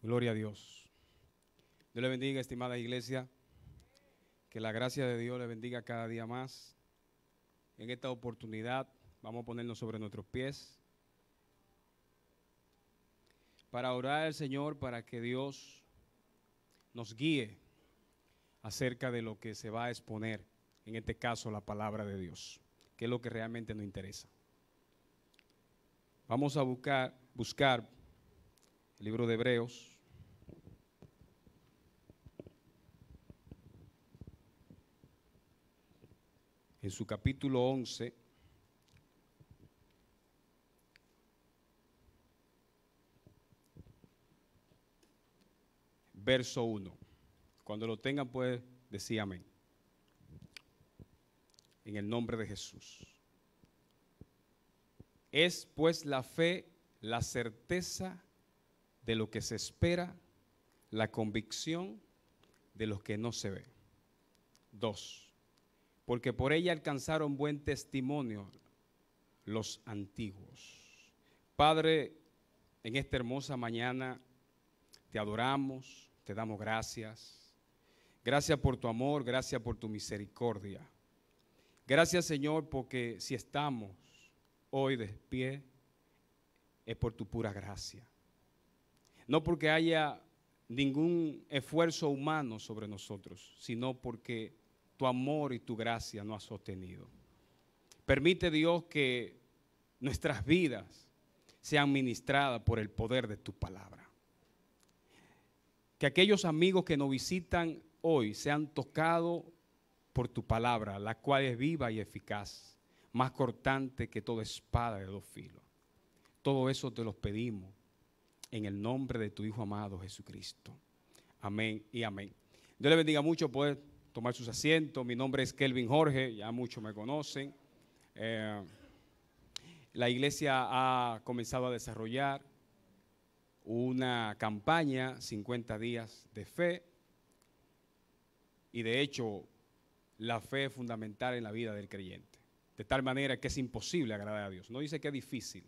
Gloria a Dios. Dios le bendiga, estimada iglesia. Que la gracia de Dios le bendiga cada día más. En esta oportunidad vamos a ponernos sobre nuestros pies para orar al Señor para que Dios nos guíe acerca de lo que se va a exponer, en este caso la palabra de Dios, que es lo que realmente nos interesa. Vamos a buscar el libro de Hebreos. En su capítulo 11, verso 1. Cuando lo tengan, pues, decir amén. En el nombre de Jesús. Es, pues, la fe, la certeza de lo que se espera, la convicción de lo que no se ve. 2. Porque por ella alcanzaron buen testimonio los antiguos. Padre, en esta hermosa mañana te adoramos, te damos gracias. Gracias por tu amor, gracias por tu misericordia. Gracias, Señor, porque si estamos hoy de pie, es por tu pura gracia. No porque haya ningún esfuerzo humano sobre nosotros, sino porque tu amor y tu gracia nos ha sostenido. Permite, Dios, que nuestras vidas sean ministradas por el poder de tu palabra. Que aquellos amigos que nos visitan hoy sean tocados por tu palabra, la cual es viva y eficaz, más cortante que toda espada de dos filos. Todo eso te lo pedimos en el nombre de tu Hijo amado Jesucristo. Amén y amén. Dios le bendiga mucho, pues, tomar sus asientos. Mi nombre es Kelvin Jorge, ya muchos me conocen. La iglesia ha comenzado a desarrollar una campaña, 50 días de fe, y de hecho la fe es fundamental en la vida del creyente, de tal manera que es imposible agradar a Dios. No dice que es difícil,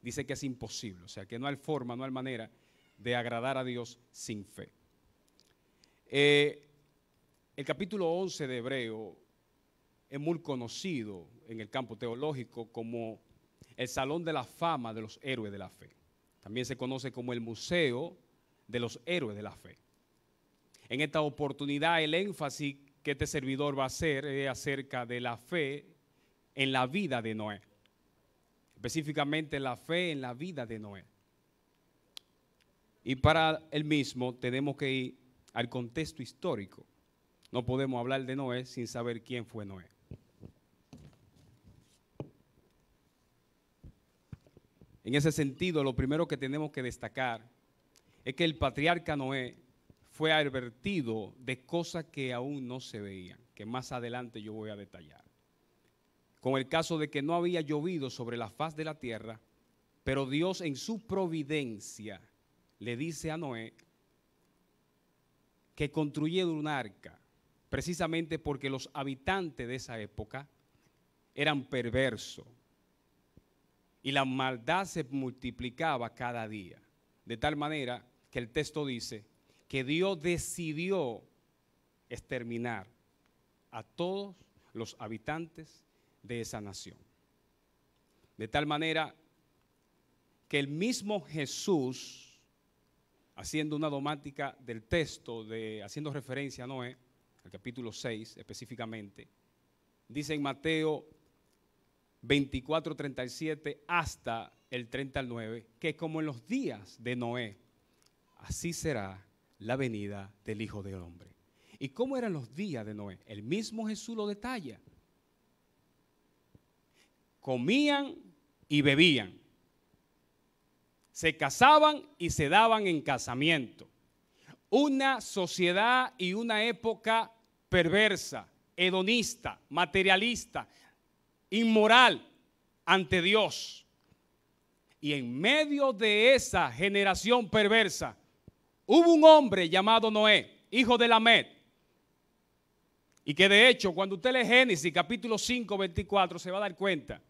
dice que es imposible, o sea que no hay forma, no hay manera de agradar a Dios sin fe. El capítulo 11 de Hebreo es muy conocido en el campo teológico como el Salón de la Fama de los Héroes de la Fe. También se conoce como el Museo de los Héroes de la Fe. En esta oportunidad el énfasis que este servidor va a hacer es acerca de la fe en la vida de Noé. Específicamente la fe en la vida de Noé. Y para el mismo tenemos que ir al contexto histórico. No podemos hablar de Noé sin saber quién fue Noé. En ese sentido, lo primero que tenemos que destacar es que el patriarca Noé fue advertido de cosas que aún no se veían, que más adelante yo voy a detallar. Con el caso de que no había llovido sobre la faz de la tierra, pero Dios en su providencia le dice a Noé que construyera un arca, precisamente porque los habitantes de esa época eran perversos y la maldad se multiplicaba cada día, de tal manera que el texto dice que Dios decidió exterminar a todos los habitantes de esa nación. De tal manera que el mismo Jesús, haciendo una dogmática del texto, haciendo referencia a Noé, al capítulo 6 específicamente, dice en Mateo 24, 37 hasta el 39, que como en los días de Noé, así será la venida del Hijo del Hombre. ¿Y cómo eran los días de Noé? El mismo Jesús lo detalla. Comían y bebían, se casaban y se daban en casamiento. Una sociedad y una época perversa, hedonista, materialista, inmoral ante Dios. Y en medio de esa generación perversa, hubo un hombre llamado Noé, hijo de Lamed. Y que de hecho, cuando usted lee Génesis capítulo 5, 24, se va a dar cuenta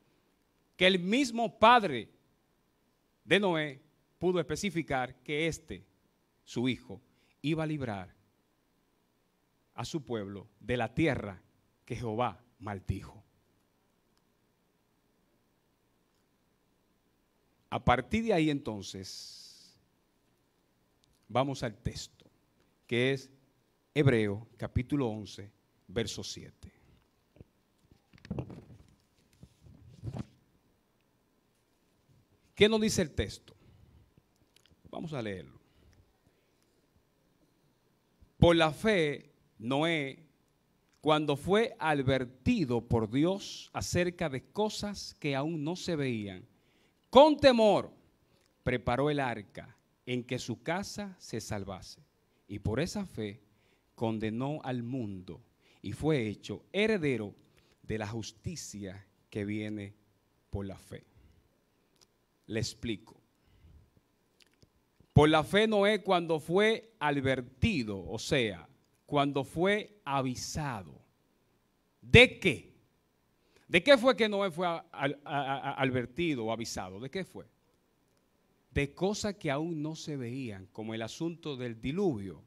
que el mismo padre de Noé pudo especificar que su hijo, iba a librar a su pueblo de la tierra que Jehová maldijo. A partir de ahí entonces, vamos al texto, que es Hebreos capítulo 11, verso 7. ¿Qué nos dice el texto? Vamos a leerlo. Por la fe, Noé, cuando fue advertido por Dios acerca de cosas que aún no se veían, con temor preparó el arca en que su casa se salvase. Y por esa fe condenó al mundo y fue hecho heredero de la justicia que viene por la fe. Le explico. Por la fe Noé, cuando fue advertido, o sea, cuando fue avisado. ¿De qué? ¿De qué fue que Noé fue advertido o avisado? ¿De qué fue? De cosas que aún no se veían, como el asunto del diluvio.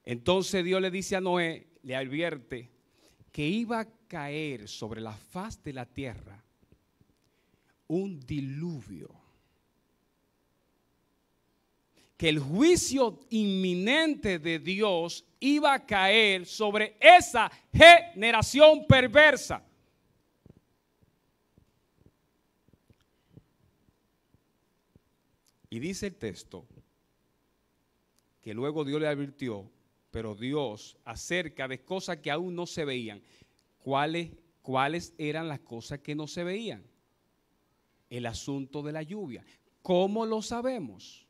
Entonces Dios le dice a Noé, le advierte que iba a caer sobre la faz de la tierra un diluvio, que el juicio inminente de Dios iba a caer sobre esa generación perversa. Y dice el texto que luego Dios le advirtió, pero Dios acerca de cosas que aún no se veían. ¿Cuáles eran las cosas que no se veían? El asunto de la lluvia. ¿Cómo lo sabemos?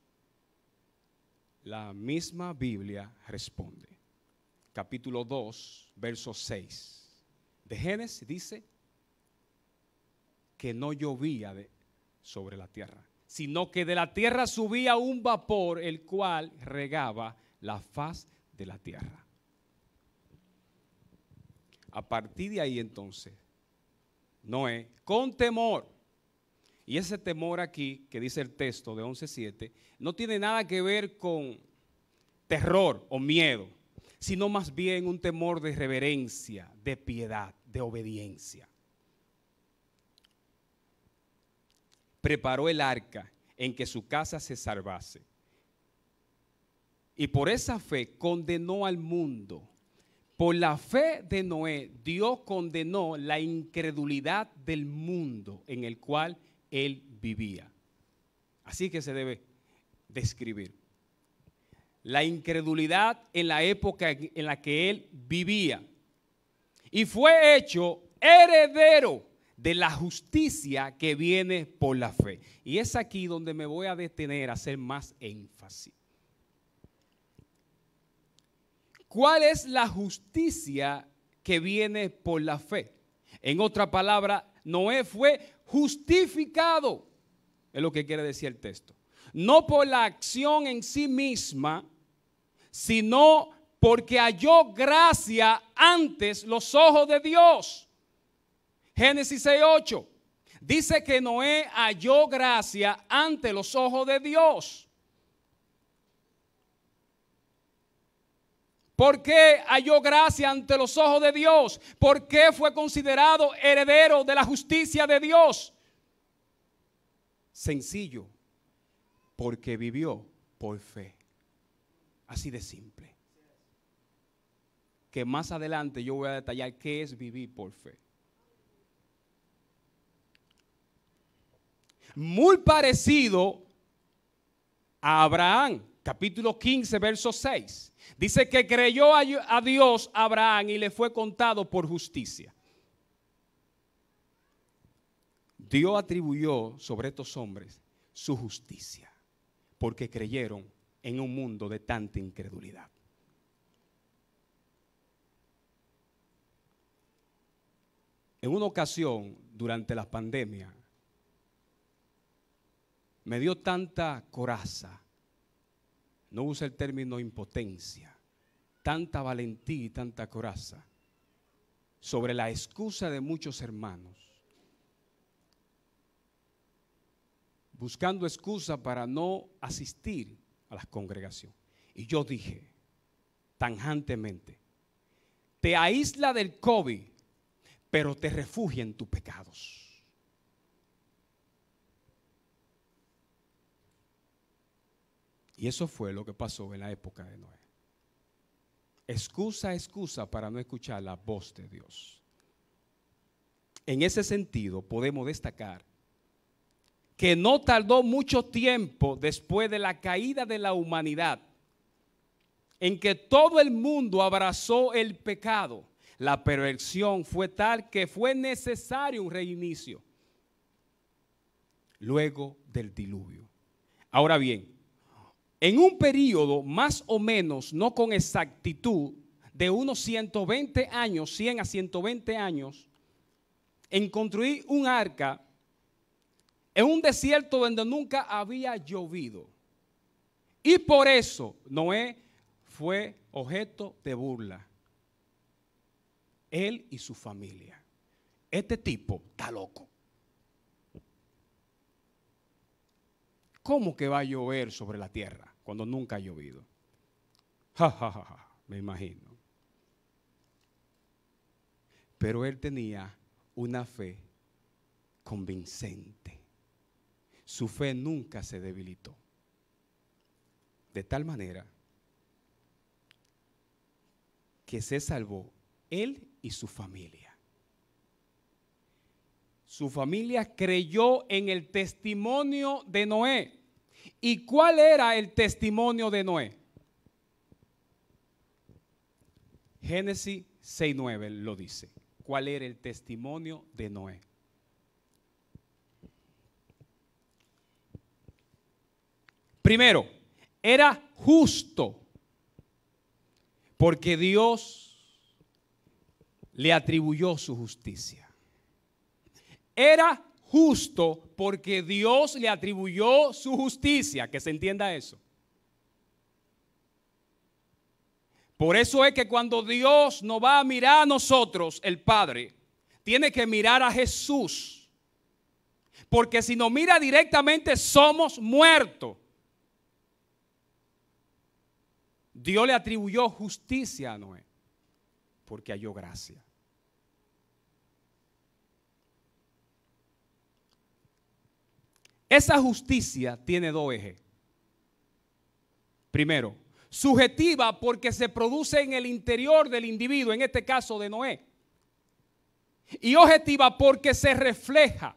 La misma Biblia responde. Capítulo 2, verso 6 de Génesis dice que no llovía sobre la tierra, sino que de la tierra subía un vapor el cual regaba la faz de la tierra. A partir de ahí entonces, Noé, con temor, y ese temor aquí que dice el texto de 11:7, no tiene nada que ver con terror o miedo, sino más bien un temor de reverencia, de piedad, de obediencia. Preparó el arca en que su casa se salvase. Y por esa fe condenó al mundo. Por la fe de Noé, Dios condenó la incredulidad del mundo en el cual él vivía. Así que se debe describir. La incredulidad en la época en la que él vivía. Y fue hecho heredero de la justicia que viene por la fe. Y es aquí donde me voy a detener a hacer más énfasis. ¿Cuál es la justicia que viene por la fe? En otra palabra, Noé fue justificado, es lo que quiere decir el texto. No por la acción en sí misma, sino porque halló gracia antes los ojos de Dios. Génesis 6:8 dice que Noé halló gracia ante los ojos de Dios. ¿Por qué halló gracia ante los ojos de Dios? ¿Por qué fue considerado heredero de la justicia de Dios? Sencillo, porque vivió por fe. Así de simple. Que más adelante yo voy a detallar qué es vivir por fe. Muy parecido a Abraham, capítulo 15, verso 6. Dice que creyó a Dios Abraham y le fue contado por justicia. Dios atribuyó sobre estos hombres su justicia, porque creyeron en un mundo de tanta incredulidad. En una ocasión, durante la pandemia, me dio tanta coraza, no uso el término impotencia, tanta valentía y tanta coraza, sobre la excusa de muchos hermanos, buscando excusa para no asistir a la congregación. Y yo dije, tajantemente, te aísla del COVID, pero te refugia en tus pecados. Y eso fue lo que pasó en la época de Noé. Excusa para no escuchar la voz de Dios. En ese sentido, podemos destacar que no tardó mucho tiempo después de la caída de la humanidad en que todo el mundo abrazó el pecado. La perversión fue tal que fue necesario un reinicio luego del diluvio. Ahora bien, en un periodo más o menos, no con exactitud, de unos 120 años, 100 a 120 años, en construir un arca en un desierto donde nunca había llovido. Y por eso Noé fue objeto de burla. Él y su familia. Este tipo está loco. ¿Cómo que va a llover sobre la tierra cuando nunca ha llovido? Me imagino. Pero él tenía una fe convincente. Su fe nunca se debilitó. De tal manera que se salvó él y su familia. Su familia creyó en el testimonio de Noé. ¿Y cuál era el testimonio de Noé? Génesis 6:9 lo dice. ¿Cuál era el testimonio de Noé? Primero, era justo porque Dios le atribuyó su justicia. Era justo porque Dios le atribuyó su justicia, que se entienda eso. Por eso es que cuando Dios nos va a mirar a nosotros, el Padre, tiene que mirar a Jesús. Porque si nos mira directamente, somos muertos. Dios le atribuyó justicia a Noé, porque halló gracia. Esa justicia tiene dos ejes. Primero, subjetiva porque se produce en el interior del individuo, en este caso de Noé. Y objetiva porque se refleja.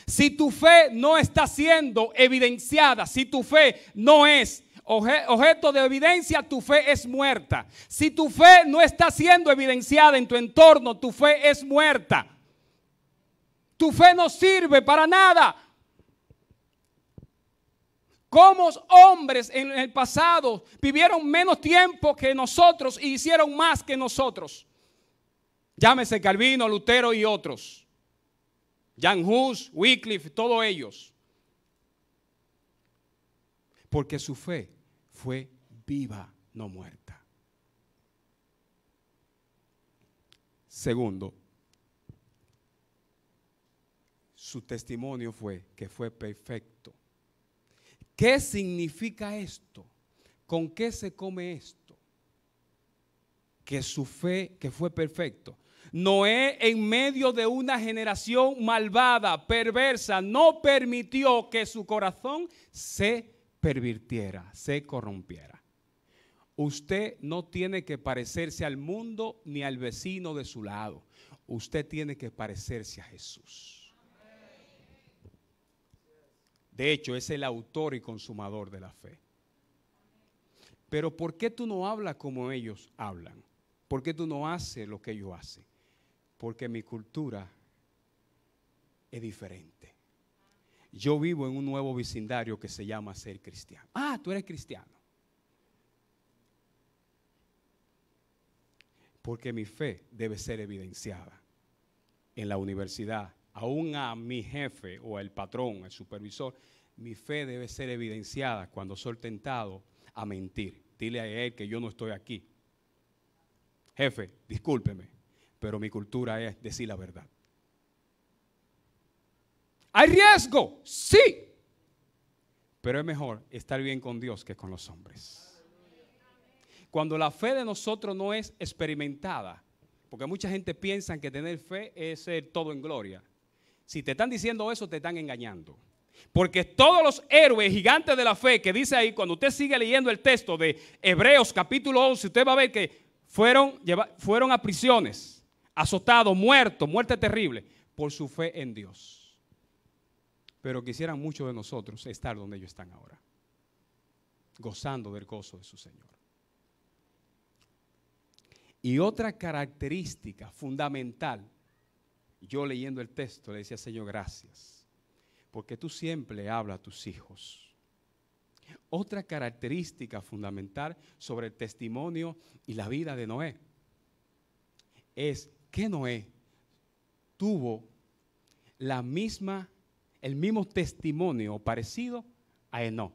Si tu fe no está siendo evidenciada, si tu fe no es objeto de evidencia, tu fe es muerta. Si tu fe no está siendo evidenciada en tu entorno, tu fe es muerta. Tu fe no sirve para nada. Como hombres en el pasado vivieron menos tiempo que nosotros y hicieron más que nosotros. Llámese Calvino, Lutero y otros. Jan Hus, Wycliffe, todos ellos. Porque su fe fue viva, no muerta. Segundo, su testimonio fue que fue perfecto. ¿Qué significa esto? ¿Con qué se come esto? Que su fe, que fue perfecto. Noé, en medio de una generación malvada, perversa, no permitió que su corazón se pervirtiera, se corrompiera. Usted no tiene que parecerse al mundo ni al vecino de su lado. Usted tiene que parecerse a Jesús. De hecho, es el autor y consumador de la fe. Pero ¿por qué tú no hablas como ellos hablan? ¿Por qué tú no haces lo que ellos hacen? Porque mi cultura es diferente. Yo vivo en un nuevo vecindario que se llama ser cristiano. Ah, tú eres cristiano. Porque mi fe debe ser evidenciada en la universidad. Aún a mi jefe o el patrón, el supervisor, mi fe debe ser evidenciada cuando soy tentado a mentir. Dile a él que yo no estoy aquí. Jefe, discúlpeme, pero mi cultura es decir la verdad. ¿Hay riesgo? Sí. Pero es mejor estar bien con Dios que con los hombres. Cuando la fe de nosotros no es experimentada, porque mucha gente piensa que tener fe es ser todo en gloria. Si te están diciendo eso, te están engañando. Porque todos los héroes gigantes de la fe que dice ahí, cuando usted sigue leyendo el texto de Hebreos capítulo 11, usted va a ver que fueron a prisiones, azotados, muertos, muerte terrible, por su fe en Dios. Pero quisieran muchos de nosotros estar donde ellos están ahora, gozando del gozo de su Señor. Y otra característica fundamental, yo leyendo el texto le decía, Señor, gracias, porque tú siempre le hablas a tus hijos. Otra característica fundamental sobre el testimonio y la vida de Noé es que Noé tuvo el mismo testimonio parecido a Enoc.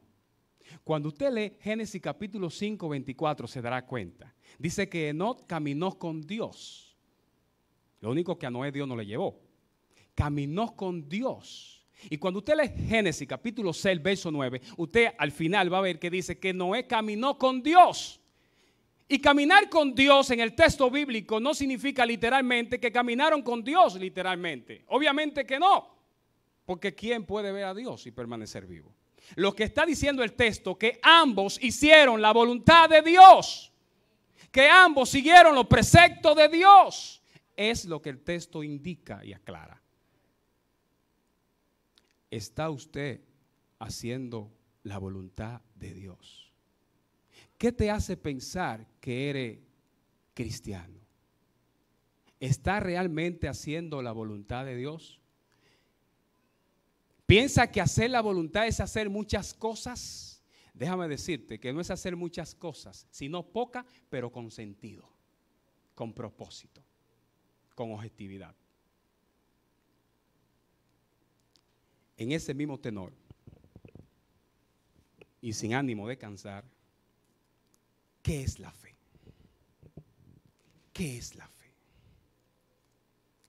Cuando usted lee Génesis capítulo 5, 24, se dará cuenta. Dice que Enoc caminó con Dios. Lo único que a Noé Dios no le llevó. Caminó con Dios. Y cuando usted lee Génesis capítulo 6, verso 9, usted al final va a ver que dice que Noé caminó con Dios. Y caminar con Dios en el texto bíblico no significa literalmente que caminaron con Dios literalmente. Obviamente que no. Porque ¿quién puede ver a Dios y permanecer vivo? Lo que está diciendo el texto, que ambos hicieron la voluntad de Dios, que ambos siguieron los preceptos de Dios, es lo que el texto indica y aclara. ¿Está usted haciendo la voluntad de Dios? ¿Qué te hace pensar que eres cristiano? ¿Está realmente haciendo la voluntad de Dios? ¿Piensa que hacer la voluntad es hacer muchas cosas? Déjame decirte que no es hacer muchas cosas, sino pocas, pero con sentido, con propósito, con objetividad. En ese mismo tenor, y sin ánimo de cansar, ¿qué es la fe? ¿Qué es la fe?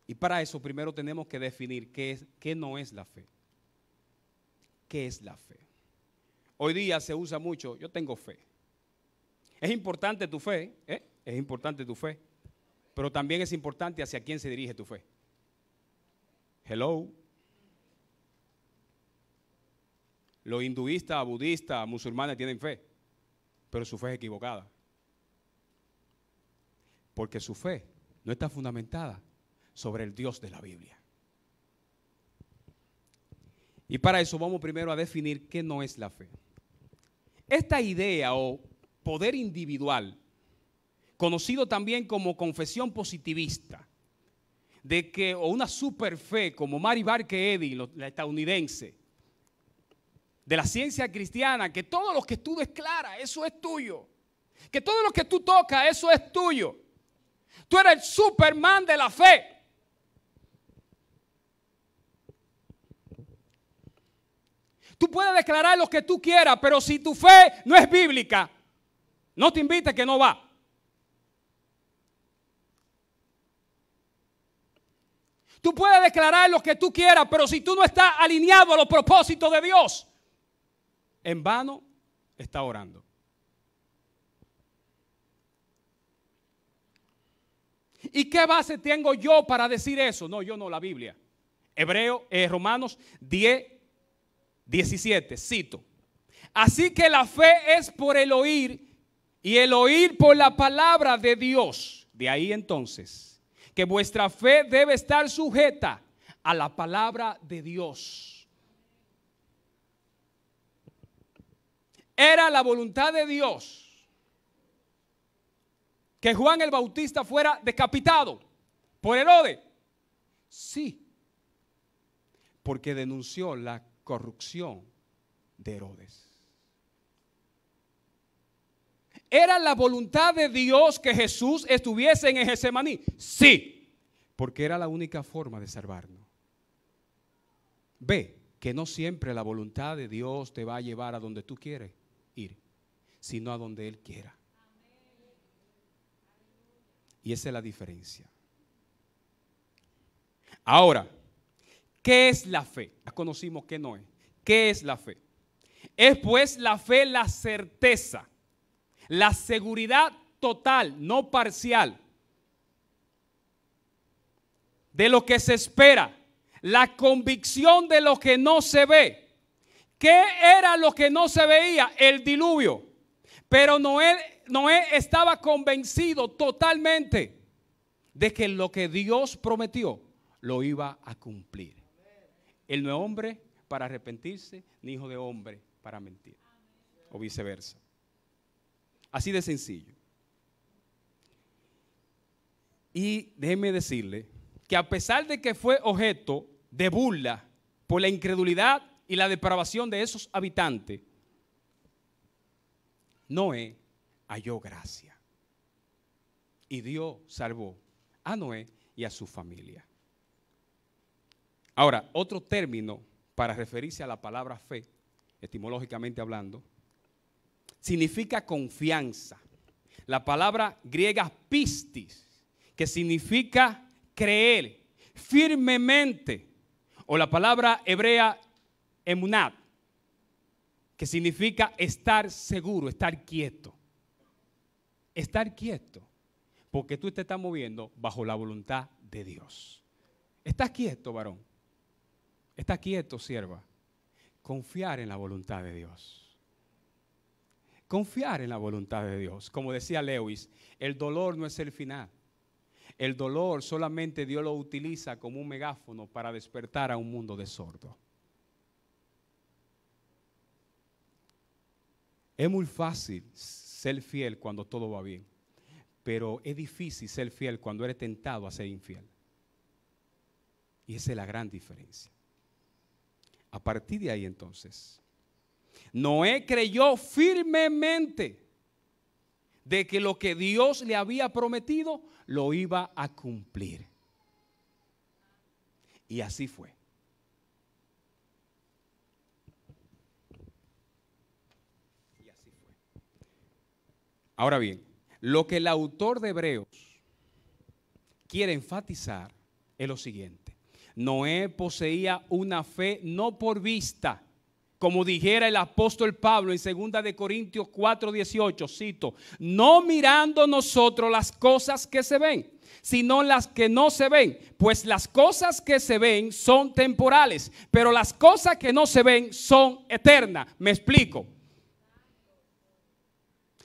Y para eso primero tenemos que definir qué no es la fe. ¿Qué es la fe? Hoy día se usa mucho, yo tengo fe. Es importante tu fe, es importante tu fe, pero también es importante hacia quién se dirige tu fe. Hello. Los hinduistas, budistas, musulmanes tienen fe, pero su fe es equivocada. Porque su fe no está fundamentada sobre el Dios de la Biblia. Y para eso vamos primero a definir qué no es la fe. Esta idea o poder individual, conocido también como confesión positivista, de que, o una super fe como Mary Baker Eddy, la estadounidense, de la ciencia cristiana, que todo lo que tú declaras, eso es tuyo. Que todo lo que tú tocas, eso es tuyo. Tú eres el Superman de la fe. Tú puedes declarar lo que tú quieras, pero si tu fe no es bíblica, no te invite que no va. Tú puedes declarar lo que tú quieras, pero si tú no estás alineado a los propósitos de Dios, en vano está orando. ¿Y qué base tengo yo para decir eso? No, yo no, la Biblia. Romanos 10, 17, cito. Así que la fe es por el oír y el oír por la palabra de Dios. De ahí entonces que vuestra fe debe estar sujeta a la palabra de Dios. Era la voluntad de Dios que Juan el Bautista fuera decapitado por Herodes. Sí, porque denunció la corrupción de Herodes. ¿Era la voluntad de Dios que Jesús estuviese en Getsemaní? Sí, porque era la única forma de salvarnos. Ve que no siempre la voluntad de Dios te va a llevar a donde tú quieres ir, sino a donde Él quiera. Y esa es la diferencia. Ahora, ¿qué es la fe? Ya conocimos qué no es. ¿Qué es la fe? Es pues la fe la certeza, la seguridad total, no parcial, de lo que se espera, la convicción de lo que no se ve. ¿Qué era lo que no se veía? El diluvio. Pero Noé estaba convencido totalmente de que lo que Dios prometió lo iba a cumplir. Él no es hombre para arrepentirse, ni hijo de hombre para mentir, o viceversa. Así de sencillo. Y déjeme decirle que a pesar de que fue objeto de burla por la incredulidad y la depravación de esos habitantes, Noé halló gracia. Y Dios salvó a Noé y a su familia. Ahora, otro término para referirse a la palabra fe, etimológicamente hablando, significa confianza. La palabra griega pistis, que significa creer firmemente, o la palabra hebrea emunat, que significa estar seguro, estar quieto. Estar quieto, porque tú te estás moviendo bajo la voluntad de Dios. ¿Estás quieto, varón? ¿Estás quieto, sierva? Confiar en la voluntad de Dios. Confiar en la voluntad de Dios. Como decía Lewis, el dolor no es el final. El dolor solamente Dios lo utiliza como un megáfono para despertar a un mundo de sordos. Es muy fácil ser fiel cuando todo va bien, pero es difícil ser fiel cuando eres tentado a ser infiel. Y esa es la gran diferencia. A partir de ahí entonces, Noé creyó firmemente de que lo que Dios le había prometido lo iba a cumplir. Y así fue. Ahora bien, lo que el autor de Hebreos quiere enfatizar es lo siguiente. Noé poseía una fe no por vista, como dijera el apóstol Pablo en 2 de Corintios 4:18, cito, no mirando nosotros las cosas que se ven, sino las que no se ven, pues las cosas que se ven son temporales, pero las cosas que no se ven son eternas. Me explico.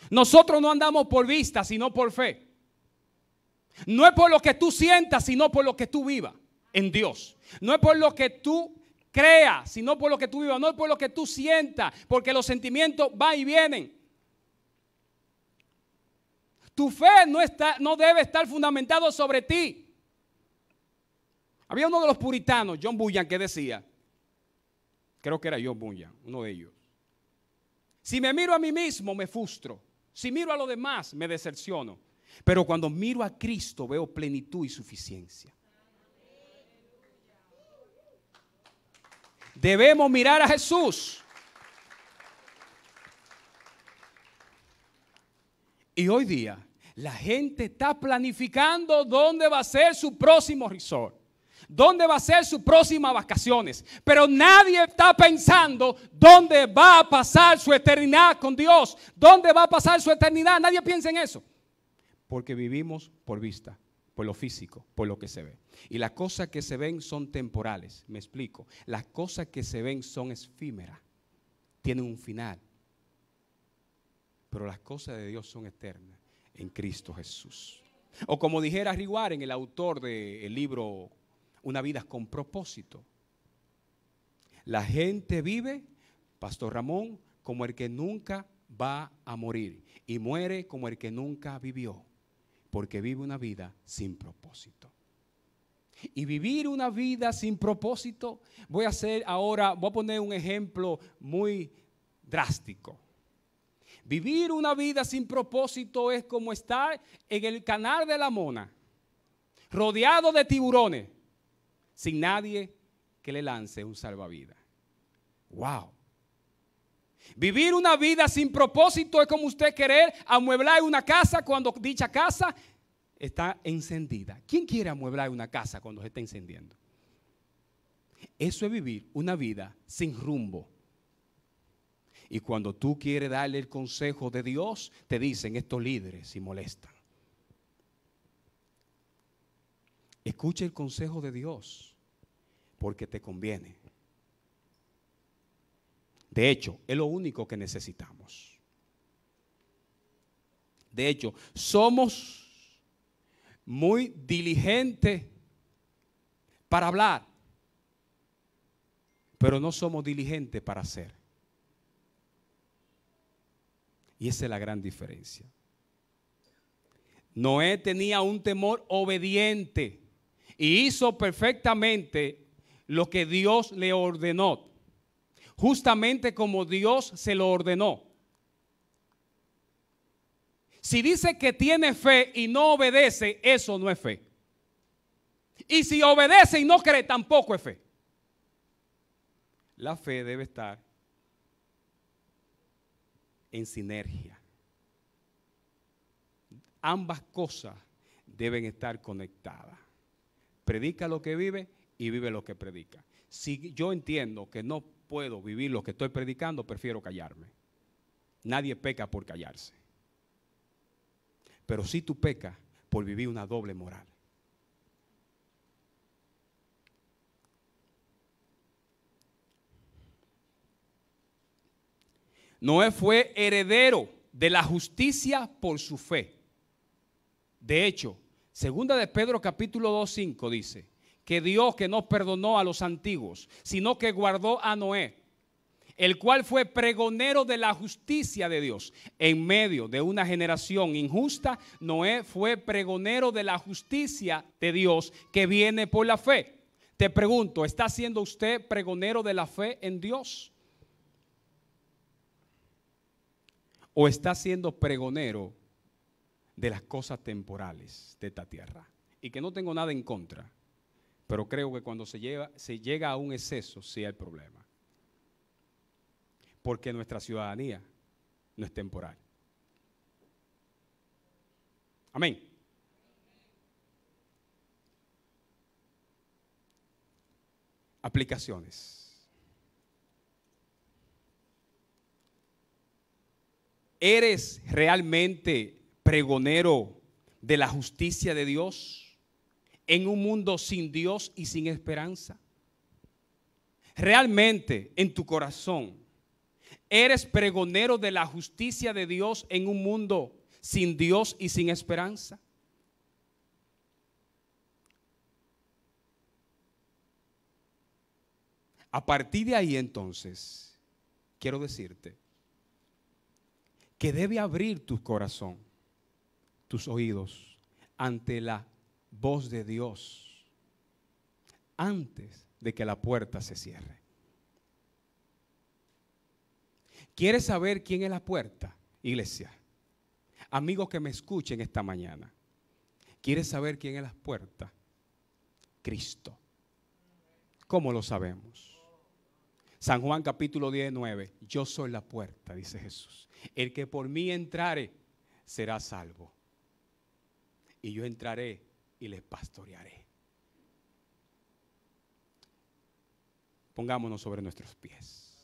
Nosotros no andamos por vista, sino por fe. No es por lo que tú sientas, sino por lo que tú vivas en Dios. No es por lo que tú creas, sino por lo que tú vivas. No es por lo que tú sientas, porque los sentimientos van y vienen. Tu fe no debe estar fundamentado sobre ti. Había uno de los puritanos, John Bunyan, que decía, creo que era John Bunyan, uno de ellos: si me miro a mí mismo, me frustro. Si miro a los demás, me decepciono. Pero cuando miro a Cristo, veo plenitud y suficiencia. Debemos mirar a Jesús. Y hoy día, la gente está planificando dónde va a ser su próximo resort. ¿Dónde va a ser sus próximas vacaciones? Pero nadie está pensando dónde va a pasar su eternidad con Dios. ¿Dónde va a pasar su eternidad? Nadie piensa en eso. Porque vivimos por vista, por lo físico, por lo que se ve. Y las cosas que se ven son temporales. Me explico. Las cosas que se ven son efímeras. Tienen un final. Pero las cosas de Dios son eternas en Cristo Jesús. O como dijera Rick Warren, el autor del libro Una vida con propósito. La gente vive, Pastor Ramón, como el que nunca va a morir. Y muere como el que nunca vivió. Porque vive una vida sin propósito. Y vivir una vida sin propósito, voy a poner un ejemplo muy drástico. Vivir una vida sin propósito es como estar en el canal de la Mona, rodeado de tiburones, sin nadie que le lance un salvavidas. ¡Wow! Vivir una vida sin propósito es como usted querer amueblar una casa cuando dicha casa está encendida. ¿Quién quiere amueblar una casa cuando se está encendiendo? Eso es vivir una vida sin rumbo. Y cuando tú quieres darle el consejo de Dios, te dicen estos líderes y molestan. Escucha el consejo de Dios porque te conviene. De hecho, es lo único que necesitamos. De hecho, somos muy diligentes para hablar, pero no somos diligentes para hacer. Y esa es la gran diferencia. Noé tenía un temor obediente y hizo perfectamente lo que Dios le ordenó, justamente como Dios se lo ordenó. Si dice que tiene fe y no obedece, eso no es fe. Y si obedece y no cree, tampoco es fe. La fe debe estar en sinergia. Ambas cosas deben estar conectadas. Predica lo que vive y vive lo que predica. Si yo entiendo que no puedo vivir lo que estoy predicando, prefiero callarme. Nadie peca por callarse. Pero si tú pecas por vivir una doble moral. Noé fue heredero de la justicia por su fe. De hecho, segunda de Pedro capítulo 2:5 dice que Dios que no perdonó a los antiguos, sino que guardó a Noé, el cual fue pregonero de la justicia de Dios. En medio de una generación injusta, Noé fue pregonero de la justicia de Dios que viene por la fe. Te pregunto, ¿está siendo usted pregonero de la fe en Dios? ¿O está siendo pregonero de las cosas temporales de esta tierra? Y que no tengo nada en contra, pero creo que cuando se llega a un exceso, sí hay problema. Porque nuestra ciudadanía no es temporal. Amén. Aplicaciones. ¿Eres realmente pregonero de la justicia de Dios en un mundo sin Dios y sin esperanza? ¿Realmente en tu corazón eres pregonero de la justicia de Dios en un mundo sin Dios y sin esperanza? A partir de ahí entonces, quiero decirte que debe abrir tu corazón, tus oídos, ante la voz de Dios, antes de que la puerta se cierre. ¿Quieres saber quién es la puerta, iglesia? Amigos que me escuchen esta mañana, ¿quieres saber quién es la puerta? Cristo. ¿Cómo lo sabemos? San Juan capítulo 19, yo soy la puerta, dice Jesús. El que por mí entrare será salvo. Y yo entraré y le pastorearé. Pongámonos sobre nuestros pies.